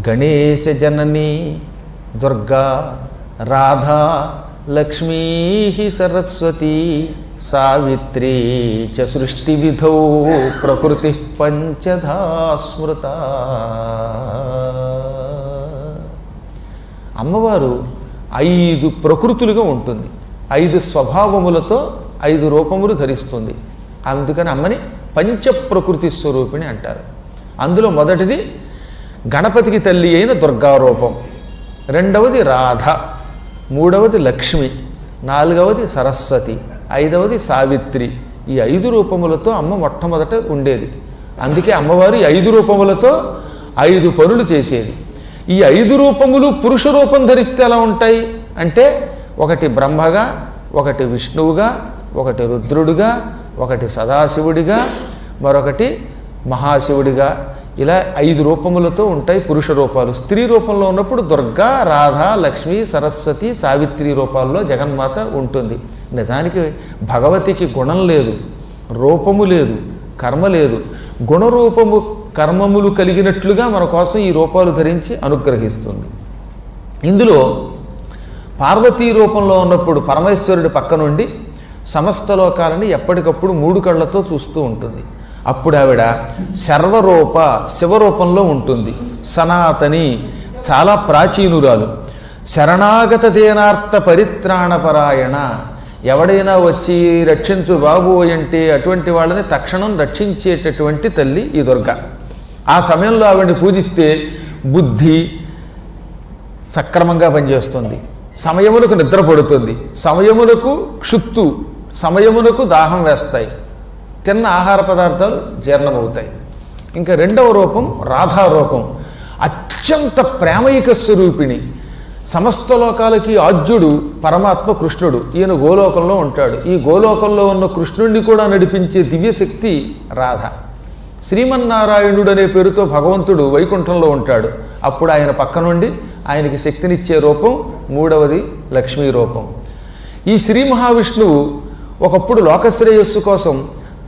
గణేశ జననీ దుర్గా రాధా లక్ష్మీ సరస్వతీ సావిత్రీ చ సృష్టి విధౌ ప్రకృతి పంచధా స్మృత. అమ్మవారు 5 ప్రకృతులుగా ఉంటుంది, 5 స్వభావములతో 5 రూపములు ధరిస్తుంది. అందుకని అమ్మని పంచప్రకృతి స్వరూపిణి అంటారు. అందులో మొదటిది గణపతికి తల్లి అయిన దుర్గారూపం, రెండవది రాధ, మూడవది లక్ష్మి, నాలుగవది సరస్వతి, ఐదవది సావిత్రి. ఈ 5 రూపములతో అమ్మ మొట్టమొదట ఉండేది. అందుకే అమ్మవారు 5 రూపములతో 5 పనులు చేసేది. ఈ 5 రూపములు పురుష రూపం ధరిస్తే ఎలా ఉంటాయి అంటే, ఒకటి బ్రహ్మగా, ఒకటి విష్ణువుగా, ఒకటి రుద్రుడిగా, ఒకటి సదాశివుడిగా, మరొకటి మహాశివుడిగా, ఇలా 5 రూపములతో ఉంటాయి పురుష రూపాలు. స్త్రీ రూపంలో ఉన్నప్పుడు దుర్గా, రాధ, లక్ష్మి, సరస్వతి, సావిత్రి రూపాల్లో జగన్మాత ఉంటుంది. నిజానికి భగవతికి గుణం లేదు, రూపము లేదు, కర్మ లేదు. గుణరూపము కర్మములు కలిగినట్లుగా మన కోసం ఈ రూపాలు ధరించి అనుగ్రహిస్తుంది. ఇందులో పార్వతీ రూపంలో ఉన్నప్పుడు పరమేశ్వరుడి పక్క నుండి సమస్త లోకాలని ఎప్పటికప్పుడు 3 కళ్ళతో చూస్తూ ఉంటుంది. అప్పుడు ఆవిడ సర్వరూప శివరూపంలో ఉంటుంది. సనాతని, చాలా ప్రాచీనురాలు. శరణాగత దేనార్థ పరిత్రాణపరాయణ, ఎవడైనా వచ్చి రక్షించు బాబు అంటే అటువంటి వాళ్ళని తక్షణం రక్షించేటటువంటి తల్లి ఈ దుర్గ. ఆ సమయంలో ఆవిడని పూజిస్తే బుద్ధి సక్రమంగా పనిచేస్తుంది, సమయమునకు నిద్ర పడుతుంది, సమయమునకు క్షుత్తు, సమయమునకు దాహం వేస్తాయి, తిన్న ఆహార పదార్థాలు జీర్ణమవుతాయి. ఇంకా రెండవ రూపం రాధారూపం, అత్యంత ప్రేమైక స్వరూపిణి. సమస్త లోకాలకి ఆద్యుడు పరమాత్మ కృష్ణుడు. ఈయన గోలోకంలో ఉంటాడు. ఈ గోలోకంలో ఉన్న కృష్ణుడిని కూడా నడిపించే దివ్యశక్తి రాధ. శ్రీమన్నారాయణుడు అనే పేరుతో భగవంతుడు వైకుంఠంలో ఉంటాడు. అప్పుడు ఆయన పక్క నుండి ఆయనకి శక్తినిచ్చే రూపం మూడవది లక్ష్మీ రూపం. ఈ శ్రీ మహావిష్ణువు ఒకప్పుడు లోకశ్రేయస్సు కోసం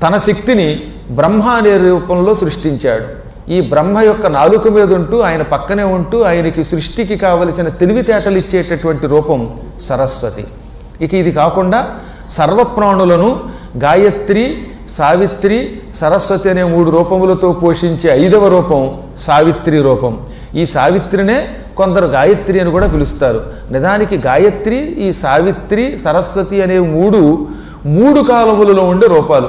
తన శక్తిని బ్రహ్మ అనే రూపంలో సృష్టించాడు. ఈ బ్రహ్మ యొక్క నాలుక మీద ఉంటూ ఆయన పక్కనే ఉంటూ ఆయనకి సృష్టికి కావలసిన తెలివితేటలు ఇచ్చేటటువంటి రూపం సరస్వతి. ఇక ఇది కాకుండా సర్వప్రాణులను గాయత్రి, సావిత్రి, సరస్వతి అనే 3 రూపములతో పోషించే 5వ రూపం సావిత్రి రూపం. ఈ సావిత్రినే కొందరు గాయత్రి అని కూడా పిలుస్తారు. నిజానికి గాయత్రి, ఈ సావిత్రి, సరస్వతి అనే 3 కాలములలో ఉండే రూపాలు.